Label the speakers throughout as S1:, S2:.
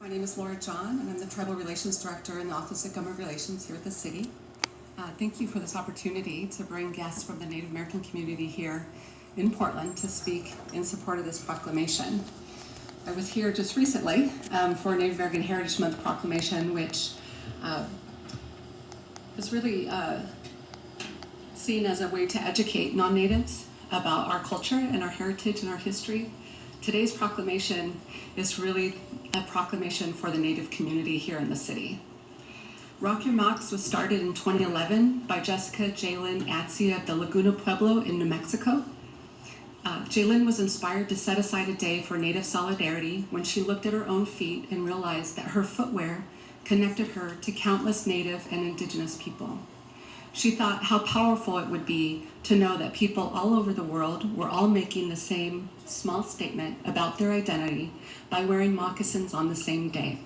S1: My name is Laura John, and I'm the Tribal Relations Director in the Office of Government Relations here at the city. Thank you for this opportunity to bring guests from the Native American community here in Portland to speak in support of this proclamation. I was here just recently for Native American Heritage Month proclamation, which was really seen as a way to educate non-natives about our culture and our heritage and our history. Today's proclamation is really a proclamation for the Native community here in the city. Rock Your Mocs was started in 2011 by Jaylyn Atsye of the Laguna Pueblo in New Mexico. Jaylyn was inspired to set aside a day for Native solidarity when she looked at her own feet and realized that her footwear connected her to countless Native and Indigenous people. She thought how powerful it would be to know that people all over the world were all making the same small statement about their identity by wearing moccasins on the same day.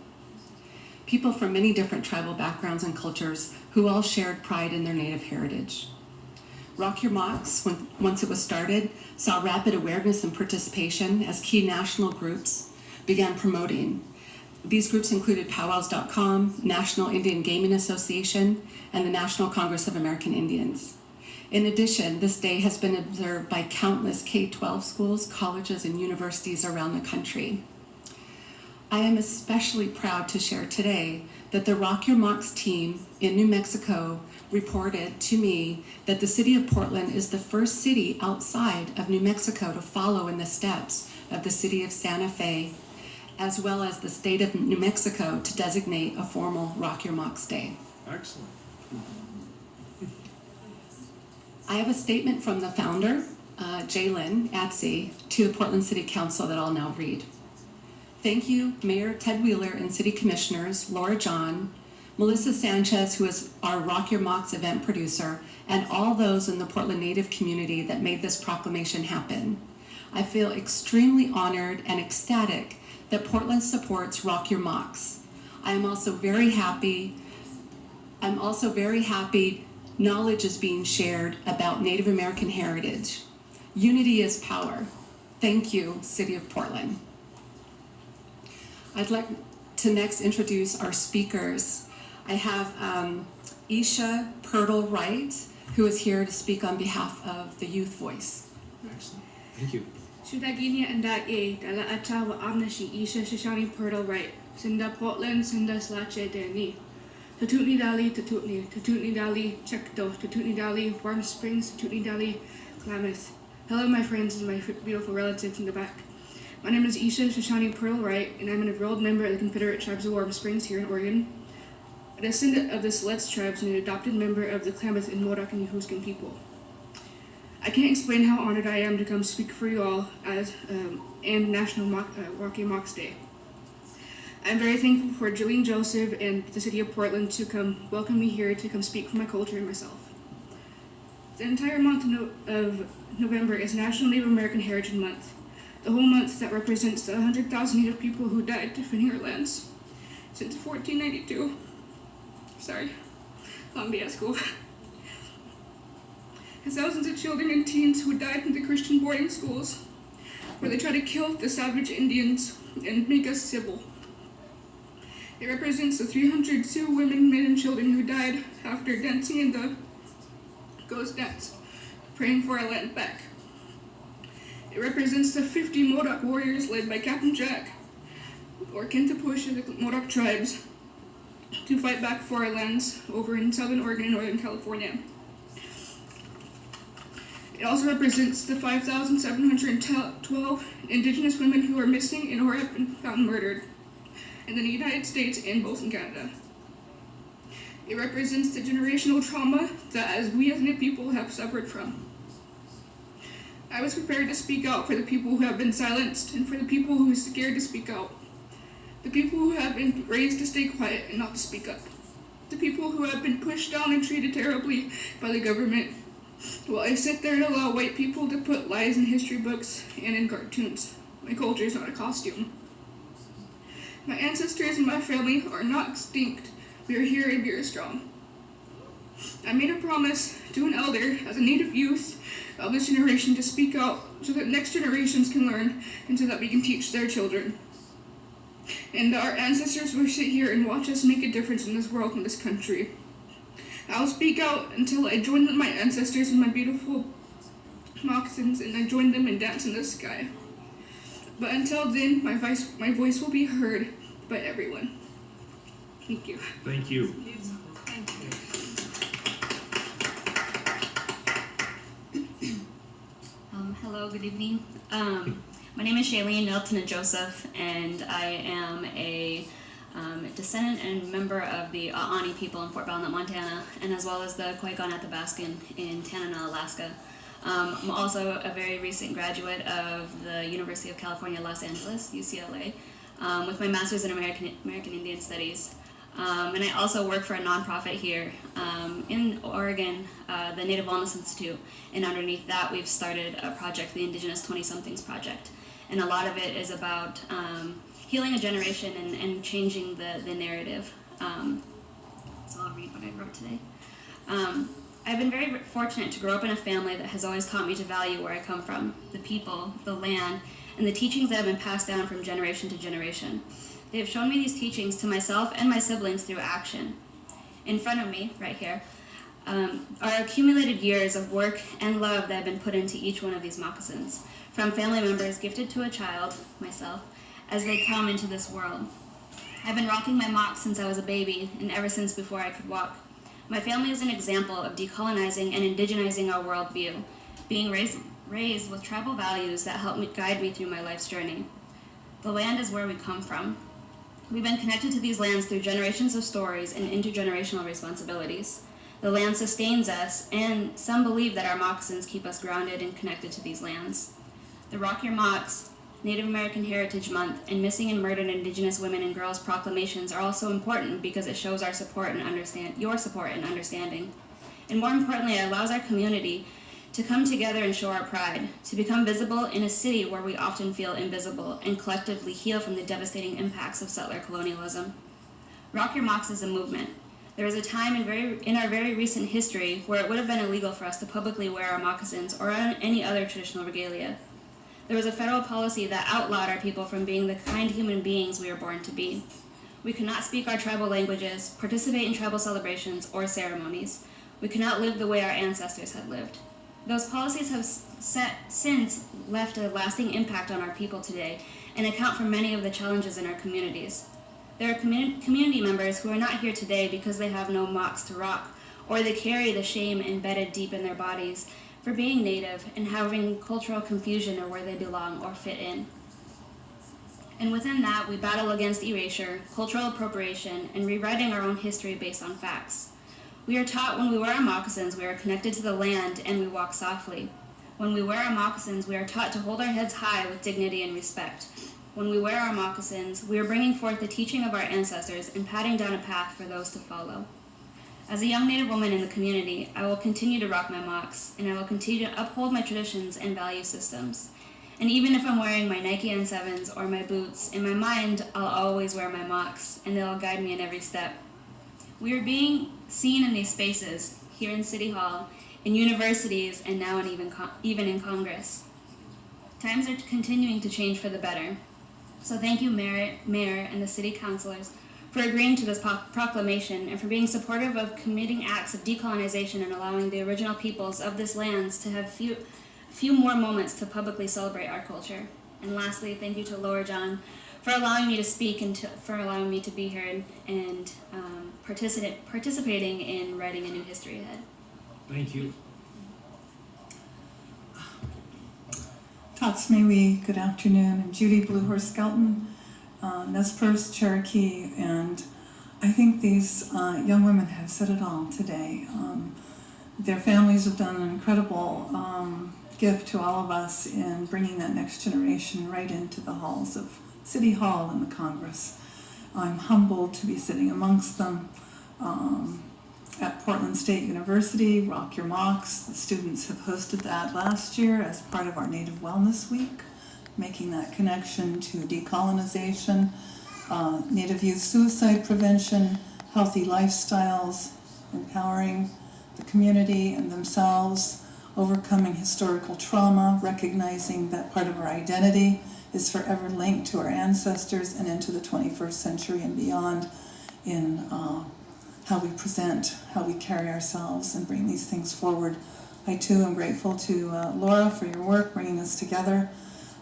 S1: People from many different tribal backgrounds and cultures who all shared pride in their Native heritage. Rock Your Mocs, once it was started, saw rapid awareness and participation as key national groups began promoting. These groups included powwows.com, National Indian Gaming Association, and the National Congress of American Indians. In addition, this day has been observed by countless K-12 schools, colleges, and universities around the country. I am especially proud to share today that the Rock Your Mocs team in New Mexico reported to me that the city of Portland is the first city outside of New Mexico to follow in the steps of the city of Santa Fe, as well as the state of New Mexico to designate a formal Rock Your Mocs Day.
S2: Excellent.
S1: I have a statement from the founder, Jaylyn Atsye, to the Portland City Council that I'll now read. Thank you, Mayor Ted Wheeler and City Commissioners Laura John, Melissa Sanchez, who is our Rock Your Mocs event producer, and all those in the Portland Native community that made this proclamation happen. I feel extremely honored and ecstatic that Portland supports Rock Your Mocs. I'm also very happy knowledge is being shared about Native American heritage. Unity is power. Thank you, City of Portland. I'd like to next introduce our speakers. I have Isha Purtle Wright, who is here to speak on behalf of the Youth Voice.
S2: Excellent. Thank you.
S3: Shudaginya and that dala ata wa amnashi Isha Shishani Purtle Wright. Sinda Portland, Sinda Slache Deni. Tatutni Tatutni Dali, Chekto, Tatutni Dali, Warm Springs, Tatutni Dali, Klamath. Hello, my friends and my beautiful relatives in the back. My name is Isha Shoshani Pearl Wright, and I'm an enrolled member of the Confederate Tribes of Warm Springs here in Oregon, a descendant of the Siletz tribes and an adopted member of the Klamath and Modoc and Yahuskan people. I can't explain how honored I am to come speak for you all and National Rock Your Mocs Day. I'm very thankful for Jaylyn Joseph and the City of Portland to come welcome me here to come speak for my culture and myself. The entire month of November is National Native American Heritage Month, the whole month that represents the 100,000 Native people who died defending our lands since 1492. Columbia School. And thousands of children and teens who died in the Christian boarding schools, where they tried to kill the savage Indians and make us civil. It represents the 302 women, men, and children who died after dancing in the ghost dance, praying for our land back. It represents the 50 Modoc warriors led by Captain Jack, or Kentapush of the Modoc tribes, to fight back for our lands over in southern Oregon and northern California. It also represents the 5,712 Indigenous women who are missing and or have been found murdered in the United States and both in Canada. It represents the generational trauma that we as Native people have suffered from. I was prepared to speak out for the people who have been silenced and for the people who are scared to speak out. The people who have been raised to stay quiet and not to speak up. The people who have been pushed down and treated terribly by the government, while I sit there and allow white people to put lies in history books and in cartoons. My culture is not a costume. My ancestors and my family are not extinct. We are here and we are strong. I made a promise to an elder as a Native youth of this generation to speak out so that next generations can learn and so that we can teach their children. and that our ancestors will sit here and watch us make a difference in this world and this country. I'll speak out until I join with my ancestors in my beautiful moccasins and I join them and dance in the sky. But until then, my voice will be heard by everyone. Thank you.
S2: Thank you.
S4: Hello, good evening. My name is Jaylyn Atsye, and I am a descendant and member of the Aani people in Fort Belknap, Montana, and as well as the Quaikon Athabaskan in Tanana, Alaska. I'm also a very recent graduate of the University of California, Los Angeles, UCLA, with my master's in American Indian Studies. And I also work for a nonprofit here in Oregon, the Native Wellness Institute, and underneath that we've started a project, the Indigenous 20-somethings Project. And a lot of it is about healing a generation and changing the narrative. So I'll read what I wrote today. I've been very fortunate to grow up in a family that has always taught me to value where I come from, the people, the land, and the teachings that have been passed down from generation to generation. They have shown me these teachings to myself and my siblings through action. In front of me, right here, are accumulated years of work and love that have been put into each one of these moccasins, from family members gifted to a child, myself, as they come into this world. I've been rocking my mocs since I was a baby, and ever since before I could walk. My family is an example of decolonizing and indigenizing our worldview, being raised with tribal values that help guide me through my life's journey. The land is where we come from. We've been connected to these lands through generations of stories and intergenerational responsibilities. The land sustains us, and some believe that our moccasins keep us grounded and connected to these lands. The Rock Your Mocs, Native American Heritage Month, and Missing and Murdered Indigenous Women and Girls proclamations are also important because it shows our support and your support and understanding. And more importantly, it allows our community to come together and show our pride, to become visible in a city where we often feel invisible, and collectively heal from the devastating impacts of settler colonialism. Rock Your Mocs is a movement. There was a time in our very recent history where it would have been illegal for us to publicly wear our moccasins or any other traditional regalia. There was a federal policy that outlawed our people from being the kind human beings we were born to be. We could not speak our tribal languages, participate in tribal celebrations or ceremonies. We could not live the way our ancestors had lived. Those policies have since left a lasting impact on our people today and account for many of the challenges in our communities. There are community members who are not here today because they have no mocs to rock, or they carry the shame embedded deep in their bodies for being Native and having cultural confusion of where they belong or fit in. And within that, we battle against erasure, cultural appropriation, and rewriting our own history based on facts. We are taught when we wear our moccasins, we are connected to the land and we walk softly. When we wear our moccasins, we are taught to hold our heads high with dignity and respect. When we wear our moccasins, we are bringing forth the teaching of our ancestors and patting down a path for those to follow. As a young Native woman in the community, I will continue to rock my mocs, and I will continue to uphold my traditions and value systems. And even if I'm wearing my Nike N7s or my boots, in my mind, I'll always wear my mocs, and they'll guide me in every step. We are being seen in these spaces, here in City Hall, in universities, and now even in Congress. Times are continuing to change for the better. So thank you, Mayor and the City Councilors, for agreeing to this proclamation and for being supportive of committing acts of decolonization and allowing the original peoples of this lands to have few more moments to publicly celebrate our culture. And lastly, thank you to Lower John for allowing me to speak and for allowing me to be here and participating in writing a new history ahead.
S2: Thank you.
S5: Tatsmewi, good afternoon. I'm Judy Bluehorse Skelton, Nez Perce, Cherokee, and I think these young women have said it all today. Their families have done an incredible gift to all of us in bringing that next generation right into the halls of City Hall and the Congress. I'm humbled to be sitting amongst them. At Portland State University, Rock Your Mocs, the students have hosted that last year as part of our Native Wellness Week, making that connection to decolonization, Native youth suicide prevention, healthy lifestyles, empowering the community and themselves, overcoming historical trauma, recognizing that part of our identity is forever linked to our ancestors and into the 21st century and beyond in how we present, how we carry ourselves and bring these things forward. I too am grateful to Laura for your work bringing us together,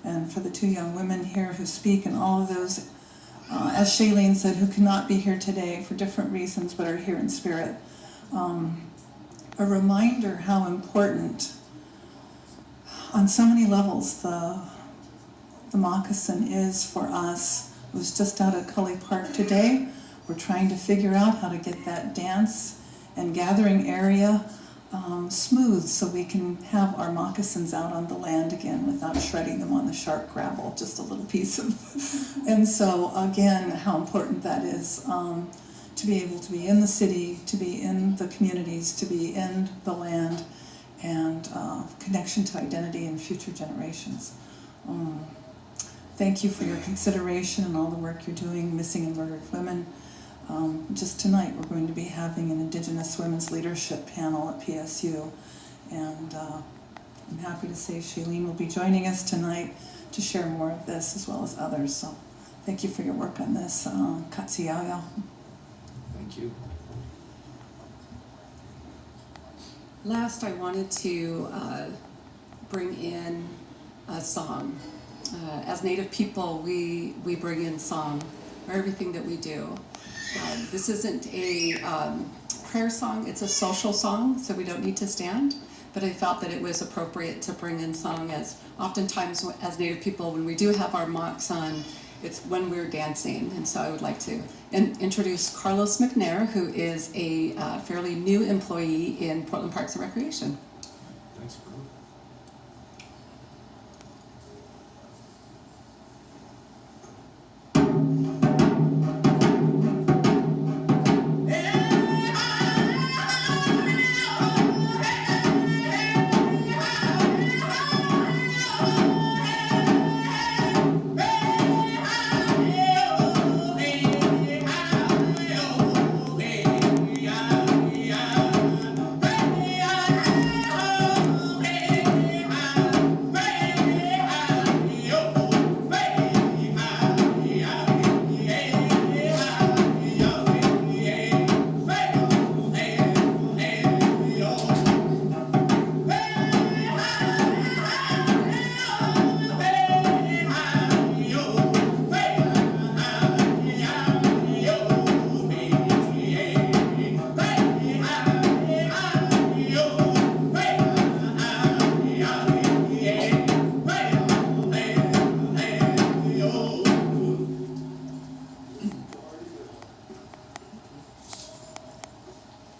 S5: and for the two young women here who speak, and all of those, as Jaylyn said, who cannot be here today for different reasons but are here in spirit. A reminder how important, on so many levels, the moccasin is for us. I was just out at Cully Park today. We're trying to figure out how to get that dance and gathering area smooth so we can have our moccasins out on the land again without shredding them on the sharp gravel, just a little piece of. And so again, how important that is, to be able to be in the city, to be in the communities, to be in the land, and connection to identity and future generations. Thank you for your consideration and all the work you're doing, missing and murdered women. Just tonight we're going to be having an Indigenous Women's Leadership panel at PSU, and I'm happy to say Jaylyn will be joining us tonight to share more of this as well as others. So thank you for your work on this. Katsiyayo.
S2: Thank you.
S1: Last, I wanted to bring in a song. As Native people, we bring in song for everything that we do. This isn't a prayer song, it's a social song, so we don't need to stand. But I felt that it was appropriate to bring in song, as oftentimes as Native people, when we do have our mocs on, it's when we're dancing. And so I would like to introduce Carlos McNair, who is a fairly new employee in Portland Parks and Recreation.
S2: Thanks, bro.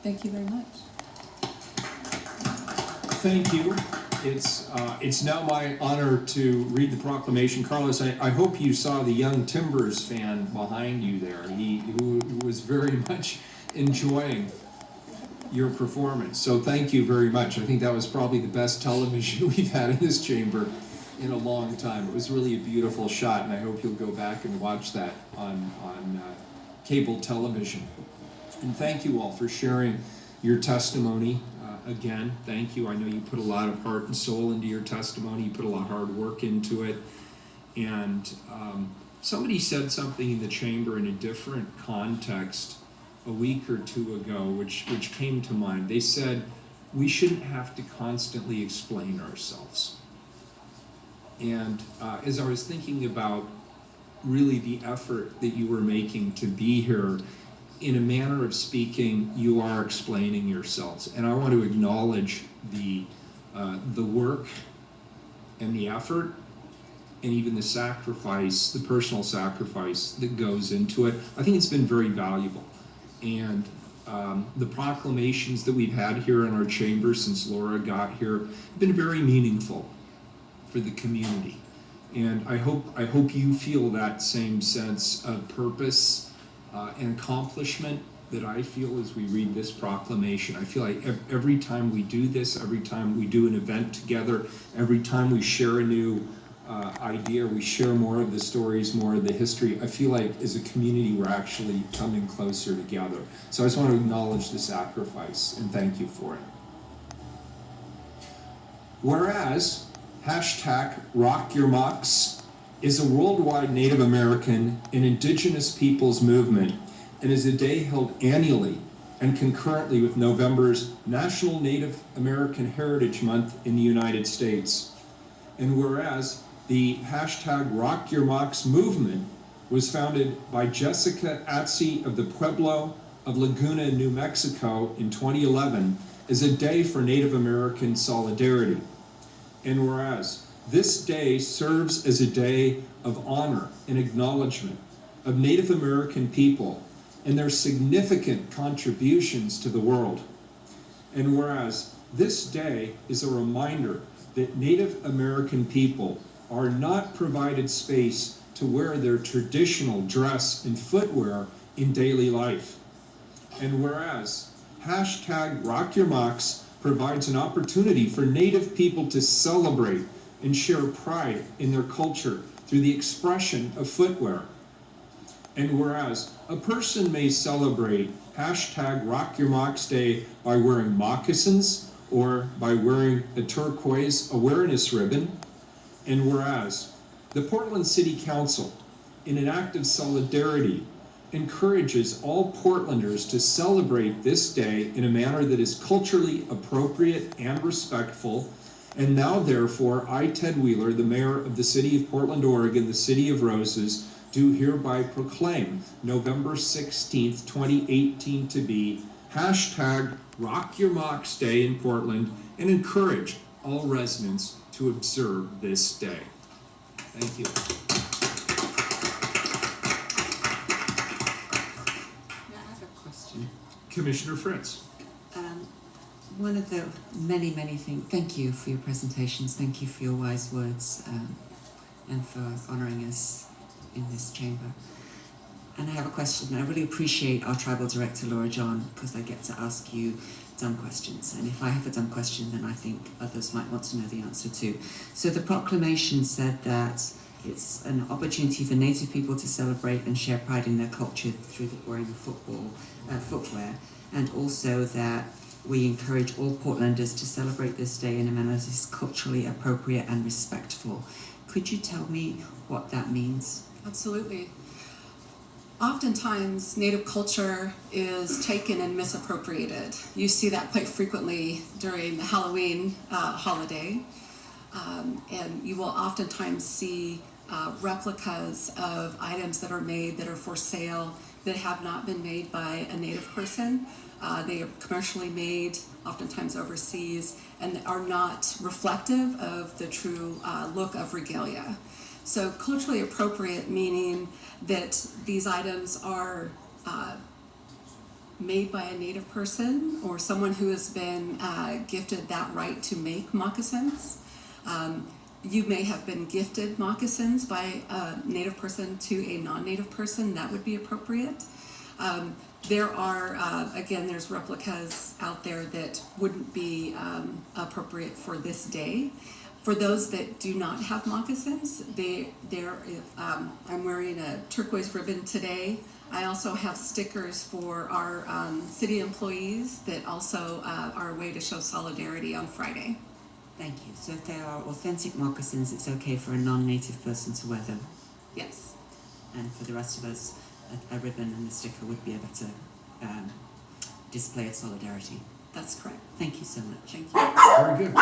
S1: Thank you very much.
S2: Thank you. It's now my honor to read the proclamation. Carlos, I hope you saw the young Timbers fan behind you there. Who was very much enjoying your performance. So thank you very much. I think that was probably the best television we've had in this chamber in a long time. It was really a beautiful shot, and I hope you'll go back and watch that on cable television. And thank you all for sharing your testimony. Again, thank you. I know you put a lot of heart and soul into your testimony. You put a lot of hard work into it. And somebody said something in the chamber in a different context a week or two ago, which came to mind. They said, we shouldn't have to constantly explain ourselves. And as I was thinking about really the effort that you were making to be here, in a manner of speaking, you are explaining yourselves. And I want to acknowledge the work and the effort and even the sacrifice, the personal sacrifice that goes into it. I think it's been very valuable. And the proclamations that we've had here in our chamber since Laura got here have been very meaningful for the community. And I hope you feel that same sense of purpose and accomplishment that I feel as we read this proclamation. I feel like every time we do this, every time we do an event together, every time we share a new idea, we share more of the stories, more of the history, I feel like as a community we're actually coming closer together. So I just want to acknowledge the sacrifice and thank you for it. Whereas, #Rock Your Mocs is a worldwide Native American and indigenous peoples movement and is a day held annually and concurrently with November's National Native American Heritage Month in the United States. And whereas the hashtag Rock Your Mocs movement was founded by Jaylyn Atsye of the Pueblo of Laguna, New Mexico in 2011 as a day for Native American solidarity. And whereas this day serves as a day of honor and acknowledgement of Native American people and their significant contributions to the world. And whereas this day is a reminder that Native American people are not provided space to wear their traditional dress and footwear in daily life. And whereas hashtag Rock Your Mocs provides an opportunity for Native people to celebrate and share pride in their culture through the expression of footwear. And whereas a person may celebrate hashtag Rock Your Mocs Day by wearing moccasins or by wearing a turquoise awareness ribbon, and whereas the Portland City Council, in an act of solidarity, encourages all Portlanders to celebrate this day in a manner that is culturally appropriate and respectful. And now, therefore, I, Ted Wheeler, the mayor of the city of Portland, Oregon, the City of Roses, do hereby proclaim November 16th, 2018 to be hashtag Rock Your Mocs Day in Portland and encourage all residents to observe this day. Thank you.
S6: I have a question.
S2: Commissioner Fritz.
S6: One of the many things, thank you for your presentations, thank you for your wise words, and for honouring us in this chamber. And I have a question. I really appreciate our tribal director, Laura John, because I get to ask you dumb questions. And if I have a dumb question, then I think others might want to know the answer too. So the proclamation said that it's an opportunity for Native people to celebrate and share pride in their culture through the wearing of footwear, and also that we encourage all Portlanders to celebrate this day in a manner that is culturally appropriate and respectful. Could you tell me what that means?
S1: Absolutely. Oftentimes, Native culture is taken and misappropriated. You see that quite frequently during the Halloween holiday. And you will oftentimes see replicas of items that are made that are for sale that have not been made by a Native person. They are commercially made, oftentimes overseas, and are not reflective of the true look of regalia. So culturally appropriate, meaning that these items are made by a Native person or someone who has been gifted that right to make moccasins. You may have been gifted moccasins by a Native person to a non-Native person. That would be appropriate. There are, again, there's replicas out there that wouldn't be appropriate for this day. For those that do not have moccasins, I'm wearing a turquoise ribbon today. I also have stickers for our city employees that also are a way to show solidarity on Friday.
S6: Thank you. So if they are authentic moccasins, it's okay for a non-Native person to wear them?
S1: Yes.
S6: And for the rest of us, a ribbon and a sticker would be a better display of solidarity.
S1: That's correct.
S6: Thank you so much.
S1: Thank you.
S2: Very good.